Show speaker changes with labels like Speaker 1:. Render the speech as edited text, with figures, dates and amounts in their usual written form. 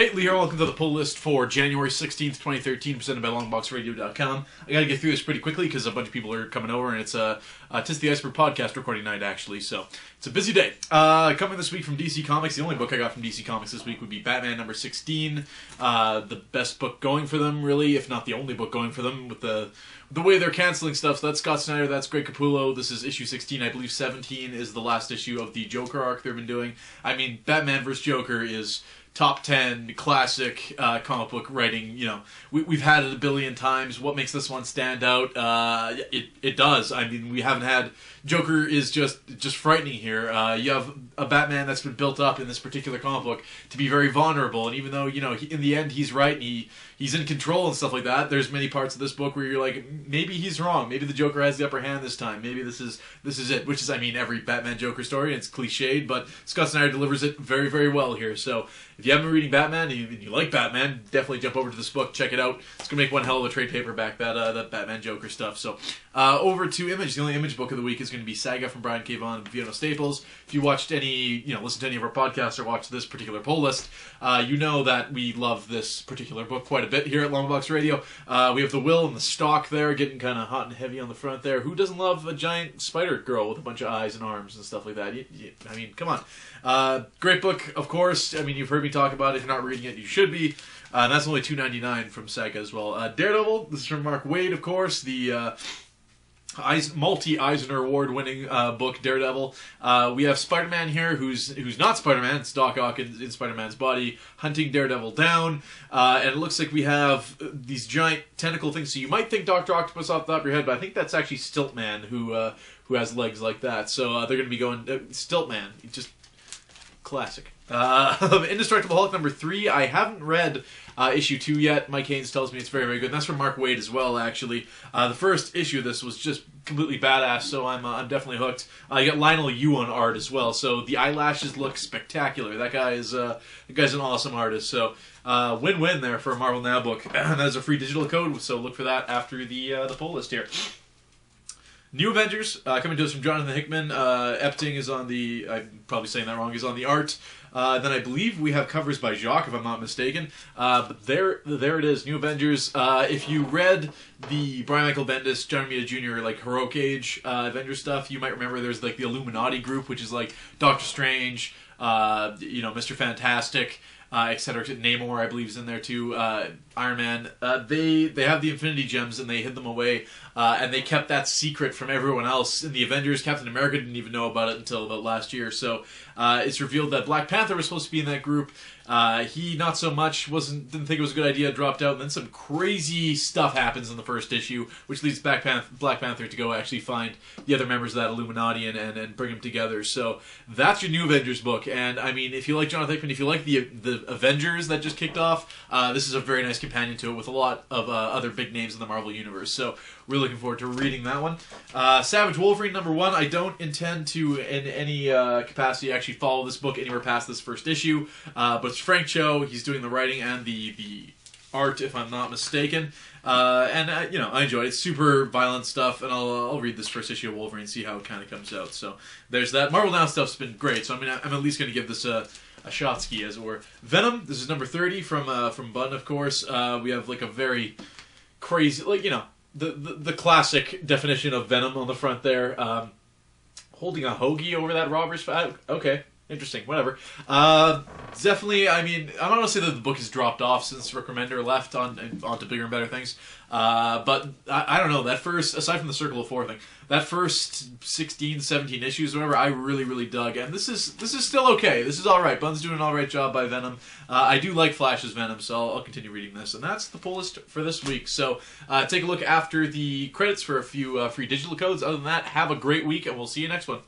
Speaker 1: Hey, Lee here. Welcome to the pull list for January 16th, 2013, presented by LongboxRadio.com. I gotta get through this pretty quickly because a bunch of people are coming over, and it's a Tis the Iceberg podcast recording night, actually, so it's a busy day. Coming this week from DC Comics, the only book I got from DC Comics this week would be Batman number 16. The best book going for them, really, if not the only book going for them, with the way they're canceling stuff. So that's Scott Snyder, that's Greg Capullo. This is issue 16. I believe 17 is the last issue of the Joker arc they've been doing. I mean, Batman vs. Joker is top 10 classic comic book writing. You know, we've had it a billion times. What makes this one stand out? It does. I mean, we haven't had... Joker is just frightening here. You have a Batman that's been built up in this particular comic book to be very vulnerable, and even though, you know, in the end he's right and he's in control and stuff like that, there's many parts of this book where you're like, maybe he's wrong. Maybe the Joker has the upper hand this time. Maybe this is it. Which is, I mean, every Batman Joker story, and it's cliched, but Scott Snyder delivers it very, very well here. So if you haven't been reading Batman and you like Batman, definitely jump over to this book, check it out. It's gonna make one hell of a trade paperback, that Batman Joker stuff. So over to Image. The only Image book of the week is going to be Saga from Brian K. Vaughan and Fiona Staples. If you watched listened to any of our podcasts or watched this particular poll list, you know that we love this particular book quite a bit here at Longbox Radio. We have the Will and the Stalk there, getting kind of hot and heavy on the front there. Who doesn't love a giant spider girl with a bunch of eyes and arms and stuff like that? I mean, come on. Great book, of course. I mean, you've heard me talk about it. If you're not reading it, you should be. And that's only $2.99 from Saga as well. Daredevil, this is from Mark Waid, of course, the multi-Eisner Award-winning book, Daredevil. We have Spider-Man here, who's not Spider-Man. It's Doc Ock in Spider-Man's body, hunting Daredevil down. And it looks like we have these giant tentacle things. So you might think Dr. Octopus off the top of your head, but I think that's actually Stiltman who has legs like that. So they're going to be going... Stiltman, just classic. Indestructible Hulk number 3. I haven't read issue 2 yet. Mike Haynes tells me it's very, very good. And that's from Mark Waid as well, actually. The first issue of this was just completely badass, so I'm definitely hooked. You got Lionel Yu on art as well, so the eyelashes look spectacular. That guy's an awesome artist, so win-win there for a Marvel Now book. And that is a free digital code, so look for that after the poll list here. New Avengers, coming to us from Jonathan Hickman. Epting is on the, I'm probably saying that wrong, is on the art. Then I believe we have covers by Jacques, if I'm not mistaken. But there it is, New Avengers. If you read the Brian Michael Bendis, John Romita Jr., like, Heroic Age Avengers stuff, you might remember there's, like, the Illuminati group, which is, like, Doctor Strange, Mr. Fantastic, etc. Namor, I believe, is in there too. Iron Man. They have the Infinity Gems and they hid them away, and they kept that secret from everyone else. In the Avengers, Captain America didn't even know about it until about last year. So it's revealed that Black Panther was supposed to be in that group. He not so much didn't think it was a good idea, dropped out, and then some crazy stuff happens in the first issue, which leads Black Panther to go actually find the other members of that Illuminati and bring them together. So that's your New Avengers book, and I mean, if you like Jonathan Hickman, if you like the Avengers that just kicked off, this is a very nice companion to it with a lot of other big names in the Marvel Universe. So we're looking forward to reading that one. Savage Wolverine number 1. I don't intend to, in any capacity, actually follow this book anywhere past this first issue, but it's Frank Cho. He's doing the writing and the art, if I'm not mistaken. I enjoy it. It's super violent stuff, and I'll read this first issue of Wolverine and see how it kind of comes out. So there's that. Marvel Now stuff's been great, so I'm at least going to give this a shot ski, as it were. Venom, this is number 30 from Bunn, of course. We have like a very crazy, the classic definition of Venom on the front there. Holding a hoagie over that robber's okay. Interesting, whatever. Definitely, I mean, I don't want to say that the book has dropped off since Rick Remender left onto bigger and better things. But I don't know, that first, aside from the Circle of 4 thing, that first 16, 17 issues, whatever, I really, really dug. And this is still okay. This is alright. Bunn's doing an alright job by Venom. I do like Flash's Venom, so I'll continue reading this. And that's the pull list for this week. So take a look after the credits for a few free digital codes. Other than that, have a great week, and we'll see you next one.